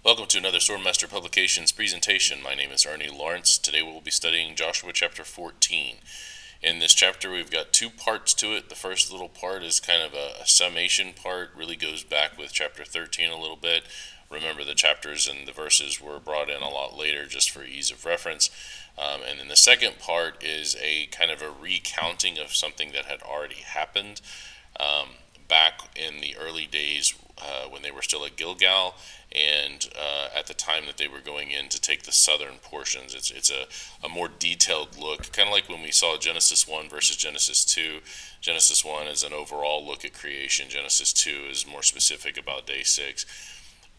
Welcome to another Swordmaster Publications presentation. My name is Ernie Lawrence. Today we will be studying Joshua chapter 14. In this chapter we've got two parts to it. The first little part is kind of a summation part, really goes back with chapter 13 a little bit. Remember, the chapters and the verses were brought in a lot later just for ease of reference. And then the second part is a kind of a recounting of something that had already happened back in the early days when they were still at Gilgal, and at the time that they were going in to take the southern portions. It's a more detailed look, kind of like when we saw Genesis 1 versus Genesis 2. Genesis 1 is an overall look at creation. Genesis 2 is more specific about day 6.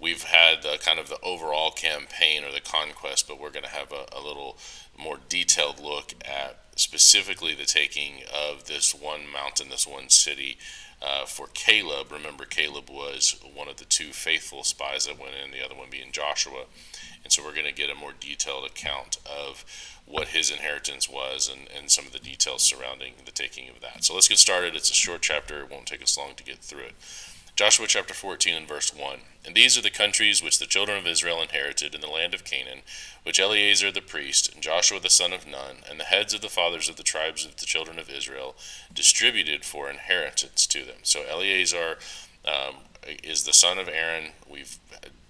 We've had kind of the overall campaign or the conquest, but we're going to have a little more detailed look at specifically the taking of this one mountain, this one city, for Caleb. Remember, Caleb was one of the two faithful spies that went in, the other one being Joshua. And so we're going to get a more detailed account of what his inheritance was and some of the details surrounding the taking of that. So let's get started. It's a short chapter. It won't take us long to get through it. Joshua chapter 14 and verse 1. And these are the countries which the children of Israel inherited in the land of Canaan, which Eleazar the priest, and Joshua the son of Nun, and the heads of the fathers of the tribes of the children of Israel distributed for inheritance to them. So Eleazar is the son of Aaron. We've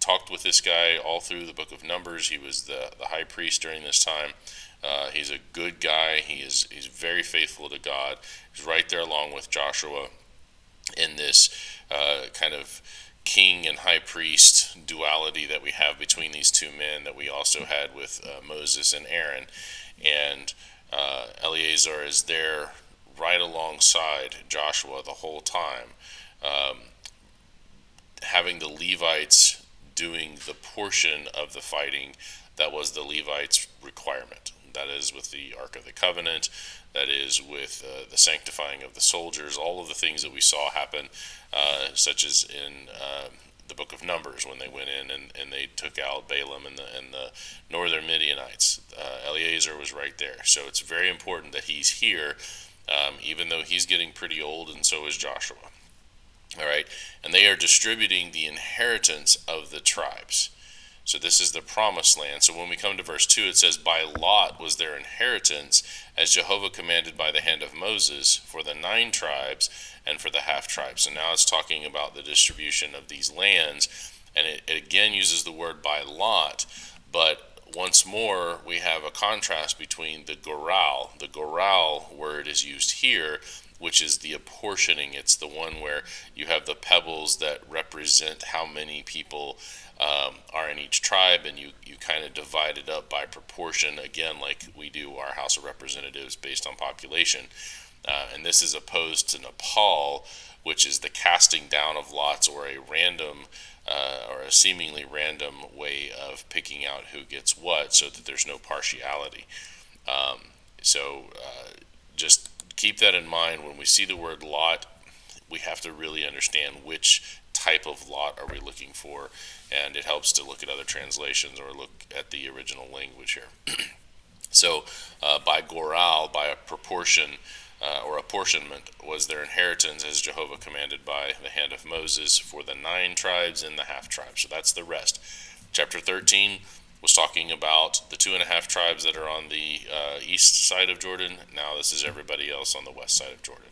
talked with this guy all through the book of Numbers. He was the high priest during this time. He's a good guy. He's very faithful to God. He's right there along with Joshua in this kind of king and high priest duality that we have between these two men that we also had with Moses and Aaron. And Eleazar is there right alongside Joshua the whole time, having the Levites doing the portion of the fighting that was the Levites' requirement. That is with the Ark of the Covenant, that is with the sanctifying of the soldiers, all of the things that we saw happen, such as in the book of Numbers when they went in and they took out Balaam and the northern Midianites. Eleazar was right there. So it's very important that he's here, even though he's getting pretty old, and so is Joshua. All right, and they are distributing the inheritance of the tribes. So this is the promised land. So when we come to verse 2, it says, by lot was their inheritance, as Jehovah commanded by the hand of Moses, for the 9 tribes and for the half tribes. So now it's talking about the distribution of these lands, and it again uses the word by lot, but once more we have a contrast between the goral. The goral word is used here, which is the apportioning. It's the one where you have the pebbles that represent how many people are in each tribe, and you kind of divide it up by proportion, again, like we do our House of Representatives based on population. And this is opposed to Nepal, which is the casting down of lots, or a random or a seemingly random way of picking out who gets what, so that there's no partiality. Just keep that in mind. When we see the word lot, we have to really understand which type of lot are we looking for, and it helps to look at other translations or look at the original language here. So by goral, by a proportion or apportionment, was their inheritance, as Jehovah commanded by the hand of Moses, for the 9 tribes and the half tribes. So that's the rest. Chapter 13 was talking about the 2.5 tribes that are on the east side of Jordan. Now this is everybody else on the west side of Jordan.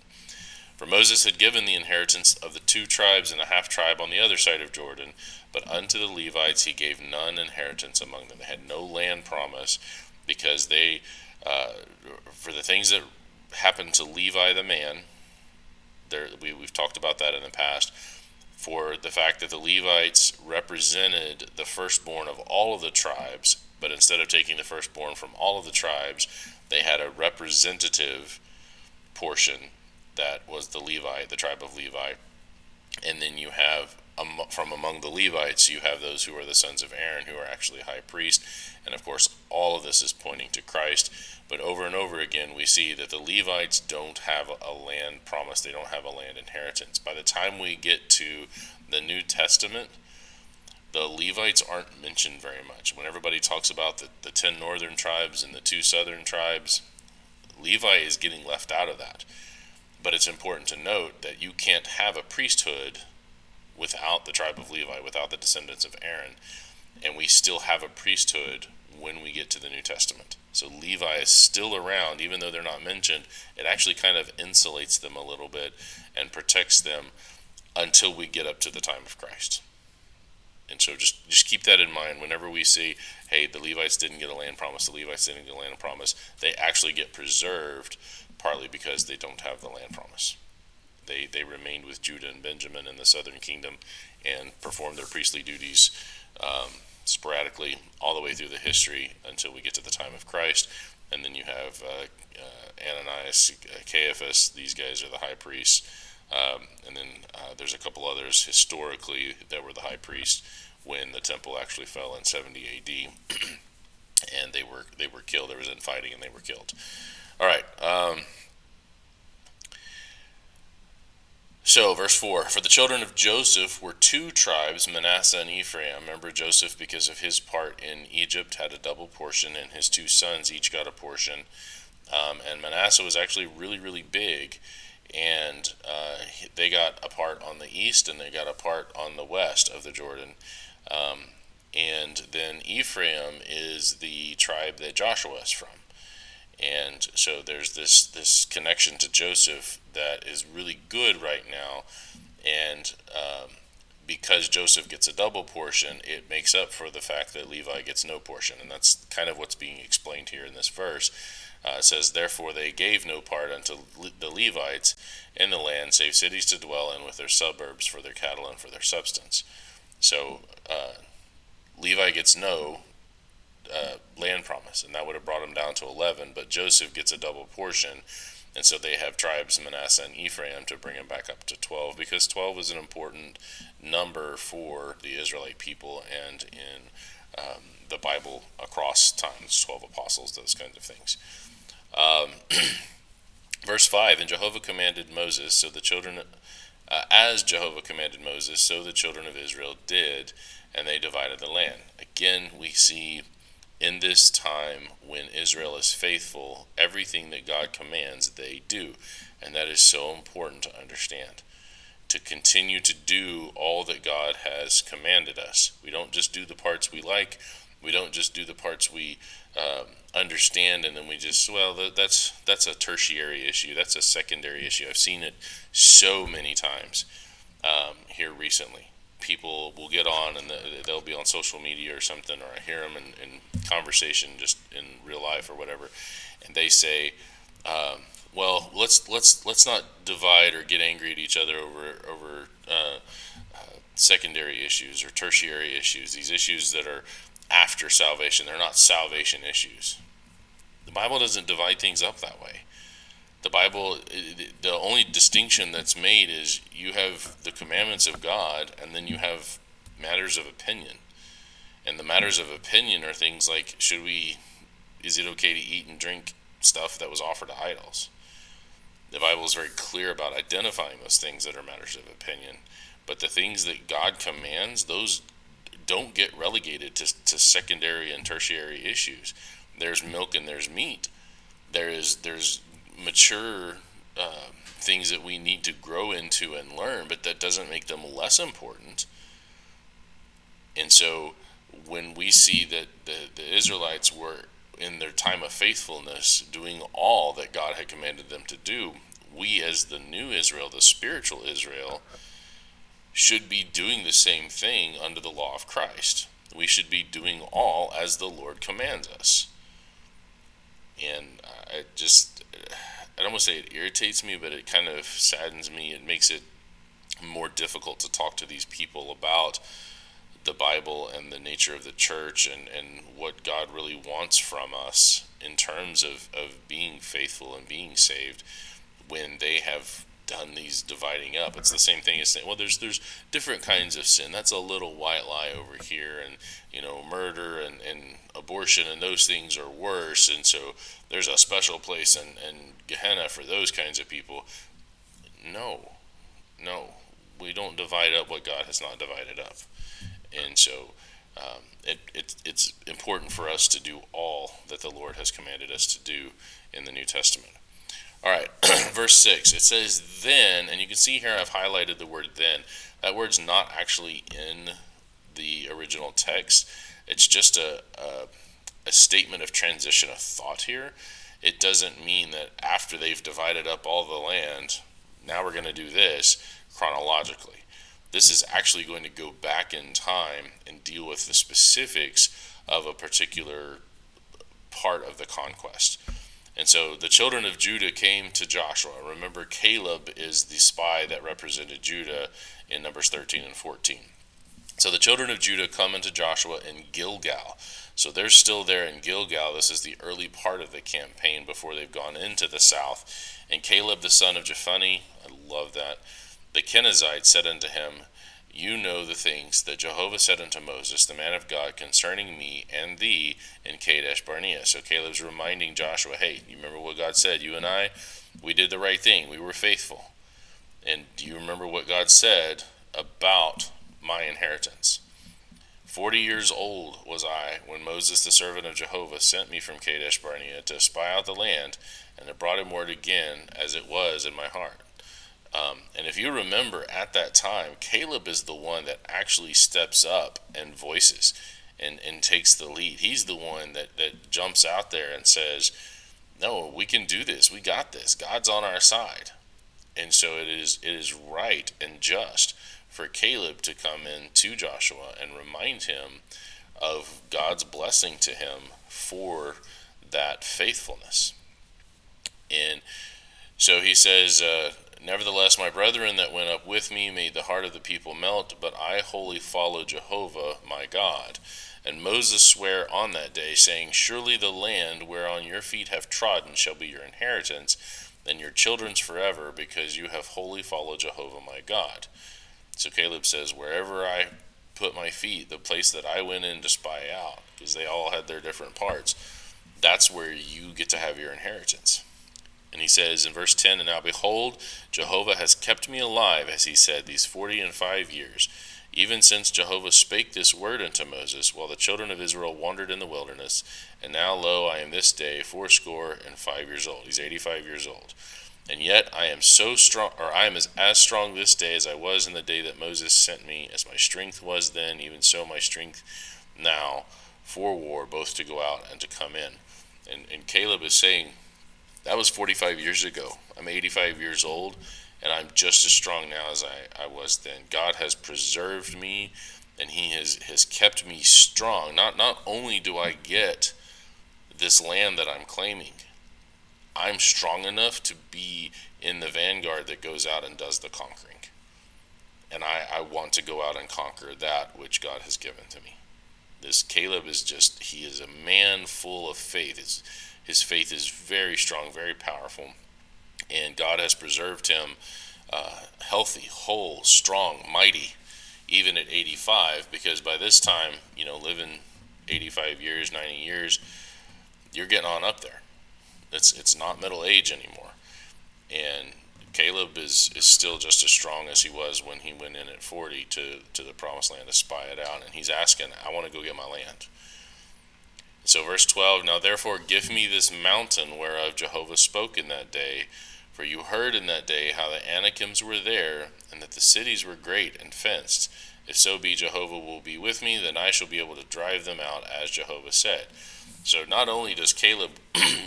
For Moses had given the inheritance of the 2 tribes and a half tribe on the other side of Jordan, but unto the Levites he gave none inheritance among them. They had no land promise, because they, for the things that happened to Levi the man, we've talked about that in the past, for the fact that the Levites represented the firstborn of all of the tribes, but instead of taking the firstborn from all of the tribes, they had a representative portion that was the Levi, the tribe of Levi. And then you have, from among the Levites, you have those who are the sons of Aaron, who are actually high priest. And of course, all of this is pointing to Christ. But over and over again, we see that the Levites don't have a land promise. They don't have a land inheritance. By the time we get to the New Testament, the Levites aren't mentioned very much. When everybody talks about the 10 northern tribes and the 2 southern tribes, Levi is getting left out of that. But it's important to note that you can't have a priesthood without the tribe of Levi, without the descendants of Aaron. and we still have a priesthood when we get to the New Testament. So Levi is still around, even though they're not mentioned. It actually kind of insulates them a little bit and protects them until we get up to the time of Christ. And so just keep that in mind whenever we see, hey, the Levites didn't get a land promise, the Levites didn't get a land promise. They actually get preserved partly because they don't have the land promise. They remained with Judah and Benjamin in the southern kingdom and performed their priestly duties sporadically all the way through the history until we get to the time of Christ. And then you have Ananias, Caiaphas. These guys are the high priests. And then there's a couple others historically that were the high priests when the temple actually fell in 70 A.D. and they were killed. There was infighting and they were killed. All right. So, verse 4, for the children of Joseph were two tribes, Manasseh and Ephraim. Remember, Joseph, because of his part in Egypt, had a double portion, and his two sons each got a portion. And Manasseh was actually really, really big, and they got a part on the east, and they got a part on the west of the Jordan. And then Ephraim is the tribe that Joshua is from. And so there's this connection to Joseph that is really good right now, and because Joseph gets a double portion, it makes up for the fact that Levi gets no portion, and that's kind of what's being explained here in this verse. It says, therefore they gave no part unto the Levites in the land, save cities to dwell in with their suburbs for their cattle and for their substance. So Levi gets no land promise, and that would have brought him down to 11, but Joseph gets a double portion, and so they have tribes Manasseh and Ephraim to bring him back up to 12, because 12 is an important number for the Israelite people and in the Bible across times, 12 apostles, those kinds of things. Verse 5, and Jehovah commanded Moses, so the children, as Jehovah commanded Moses, so the children of Israel did, and they divided the land. Again, we see in this time when Israel is faithful, everything that God commands, they do. And that is so important to understand. To continue to do all that God has commanded us. We don't just do the parts we like. We don't just do the parts we understand, and then we just, well, that's a tertiary issue. That's a secondary issue. I've seen it so many times here recently. People will get on and they'll be on social media or something, or I hear them in conversation just in real life or whatever, and they say, well, let's not divide or get angry at each other over secondary issues or tertiary issues, these issues that are after salvation. They're not salvation issues. The Bible doesn't divide things up that way. The Bible, the only distinction that's made is you have the commandments of God, and then you have matters of opinion. And the matters of opinion are things like, is it okay to eat and drink stuff that was offered to idols? The Bible is very clear about identifying those things that are matters of opinion. But the things that God commands, those don't get relegated to secondary and tertiary issues. There's milk and there's meat. There's mature things that we need to grow into and learn, but that doesn't make them less important. And so when we see that the Israelites were in their time of faithfulness doing all that God had commanded them to do, we as the new Israel, the spiritual Israel, should be doing the same thing under the law of Christ. We should be doing all as the Lord commands us. And I don't want to say it irritates me, but it kind of saddens me. It makes it more difficult to talk to these people about the Bible and the nature of the church and what God really wants from us in terms of being faithful and being saved when they have done these dividing up. It's the same thing as saying, well, there's different kinds of sin. That's a little white lie over here, and murder and abortion and those things are worse, and so there's a special place in Gehenna for those kinds of people. No, we don't divide up what God has not divided up. And so it's important for us to do all that the Lord has commanded us to do in the New Testament. All right, verse 6, it says, then, and you can see here I've highlighted the word then. That word's not actually in the original text. It's just a statement of transition of thought here. It doesn't mean that after they've divided up all the land, now we're going to do this chronologically. This is actually going to go back in time and deal with the specifics of a particular part of the conquest. And so the children of Judah came to Joshua. Remember, Caleb is the spy that represented Judah in Numbers 13 and 14. So the children of Judah come into Joshua in Gilgal. So they're still there in Gilgal. This is the early part of the campaign before they've gone into the south. And Caleb the son of Jephunneh, I love that, the Kenizzite said unto him, You know the things that Jehovah said unto Moses, the man of God, concerning me and thee in Kadesh Barnea. So Caleb's reminding Joshua, hey, you remember what God said? You and I, we did the right thing. We were faithful. And do you remember what God said about my inheritance? 40 years old was I when Moses, the servant of Jehovah, sent me from Kadesh Barnea to spy out the land, and it brought him word again as it was in my heart. And if you remember at that time, Caleb is the one that actually steps up and voices and takes the lead. He's the one that jumps out there and says, no, we can do this. We got this. God's on our side. And so it is right and just for Caleb to come in to Joshua and remind him of God's blessing to him for that faithfulness. And so he says, Nevertheless, my brethren that went up with me made the heart of the people melt, but I wholly followed Jehovah my God. And Moses sware on that day, saying, Surely the land whereon your feet have trodden shall be your inheritance, and your children's forever, because you have wholly followed Jehovah my God. So Caleb says, wherever I put my feet, the place that I went in to spy out, because they all had their different parts, that's where you get to have your inheritance. And he says in verse 10, And now behold, Jehovah has kept me alive, as he said, these 45 years, even since Jehovah spake this word unto Moses, while the children of Israel wandered in the wilderness. And now, lo, I am this day 85 years old. He's 85 years old. And yet I am so strong, or I am as strong this day as I was in the day that Moses sent me, as my strength was then, even so my strength now for war, both to go out and to come in. And Caleb is saying, that was 45 years ago. I'm 85 years old, and I'm just as strong now as I was then. God has preserved me, and he has kept me strong. Not only do I get this land that I'm claiming, I'm strong enough to be in the vanguard that goes out and does the conquering. And I want to go out and conquer that which God has given to me. This Caleb is he is a man full of faith. His faith is very strong, very powerful, and God has preserved him healthy, whole, strong, mighty, even at 85, because by this time, living 85 years, 90 years, you're getting on up there. It's not middle age anymore. And Caleb is still just as strong as he was when he went in at 40 to the promised land to spy it out, and he's asking, I want to go get my land. So verse 12, Now therefore give me this mountain whereof Jehovah spoke in that day, for you heard in that day how the Anakims were there, and that the cities were great and fenced. If so be Jehovah will be with me, then I shall be able to drive them out, as Jehovah said. So not only does Caleb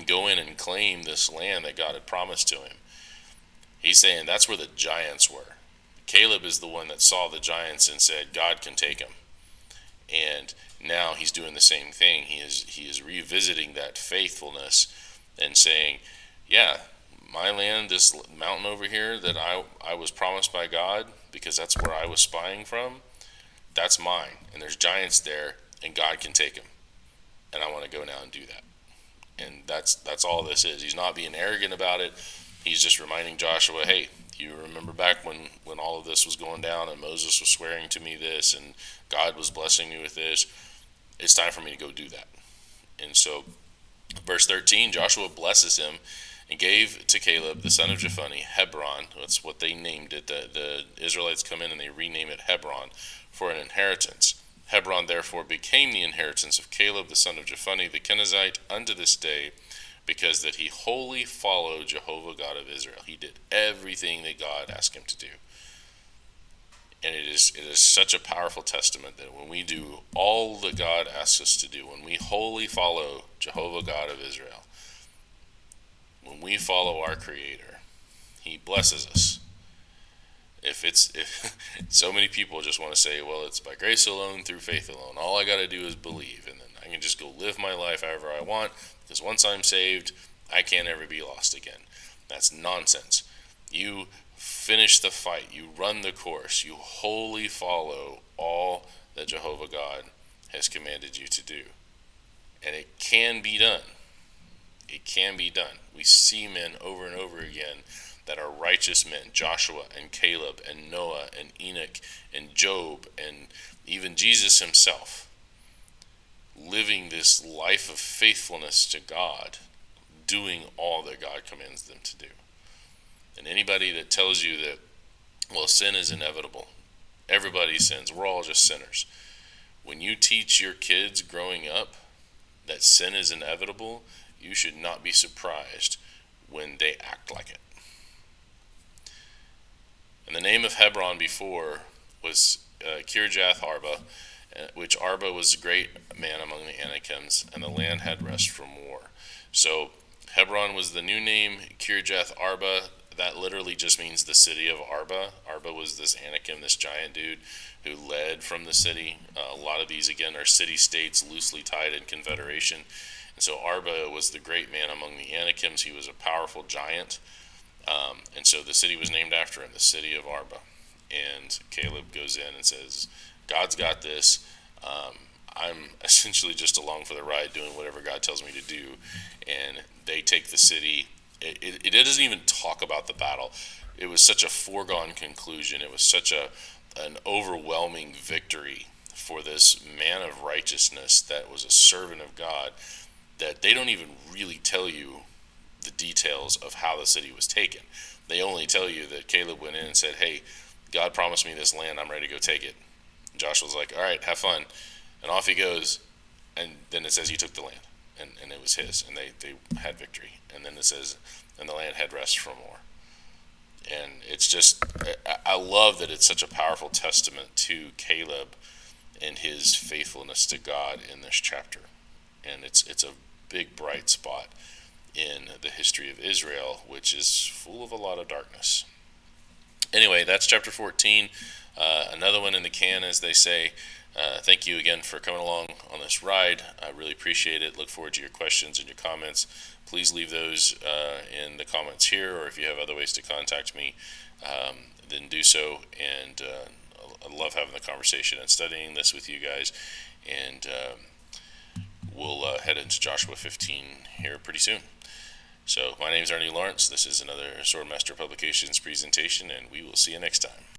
go in and claim this land that God had promised to him, he's saying that's where the giants were. Caleb is the one that saw the giants and said, God can take them. And now he's doing the same thing. He is revisiting that faithfulness and saying, yeah, my land, this mountain over here that I was promised by God, because that's where I was spying from, that's mine. And there's giants there, and God can take them. And I want to go now and do that. And that's all this is. He's not being arrogant about it. He's just reminding Joshua, hey, you remember back when all of this was going down and Moses was swearing to me this and God was blessing me with this, it's time for me to go do that. And so verse 13, Joshua blesses him and gave to Caleb the son of Jephunneh Hebron. That's what they named it. The Israelites come in and they rename it Hebron for an inheritance. Hebron therefore became the inheritance of Caleb the son of Jephunneh the Kenizzite unto this day, because that he wholly followed Jehovah God of Israel. He did everything that God asked him to do. And it is such a powerful testament that when we do all that God asks us to do, when we wholly follow Jehovah God of Israel, when we follow our Creator, He blesses us. If so many people just want to say, well, it's by grace alone, through faith alone. All I got to do is believe, and then I can just go live my life however I want, because once I'm saved, I can't ever be lost again. That's nonsense. You finish the fight, you run the course, you wholly follow all that Jehovah God has commanded you to do. And it can be done. It can be done. We see men over and over again that are righteous men, Joshua and Caleb and Noah and Enoch and Job and even Jesus himself, living this life of faithfulness to God, doing all that God commands them to do. And anybody that tells you that, well, sin is inevitable, everybody sins, we're all just sinners. When you teach your kids growing up that sin is inevitable, you should not be surprised when they act like it. And the name of Hebron before was Kirjatharba, which Arba was a great man among the Anakims, and the land had rest from war. So Hebron was the new name. Kirjatharba, that literally just means the city of Arba. Arba was this Anakim, this giant dude who led from the city. A lot of these, again, are city-states loosely tied in confederation. And so Arba was the great man among the Anakims. He was a powerful giant. And so the city was named after him, the city of Arba. And Caleb goes in and says, God's got this. I'm essentially just along for the ride doing whatever God tells me to do. And they take the city. It doesn't even talk about the battle. It was such a foregone conclusion. It was such an overwhelming victory for this man of righteousness that was a servant of God that they don't even really tell you the details of how the city was taken. They only tell you that Caleb went in and said, hey, God promised me this land, I'm ready to go take it. And Joshua's like, all right, have fun. And off he goes, and then it says he took the land, and it was his, and they had victory. And then it says, and the land had rest from war. And it's just, I love that it's such a powerful testament to Caleb and his faithfulness to God in this chapter. And it's a big bright spot in the history of Israel, which is full of a lot of darkness. Anyway, that's chapter 14. Another one in the can, as they say. Thank you again for coming along on this ride. I really appreciate it. Look forward to your questions and your comments. Please leave those in the comments here, or if you have other ways to contact me, then do so. And I love having the conversation and studying this with you guys. And we'll head into Joshua 15 here pretty soon. So my name is Ernie Lawrence. This is another Swordmaster Publications presentation, and we will see you next time.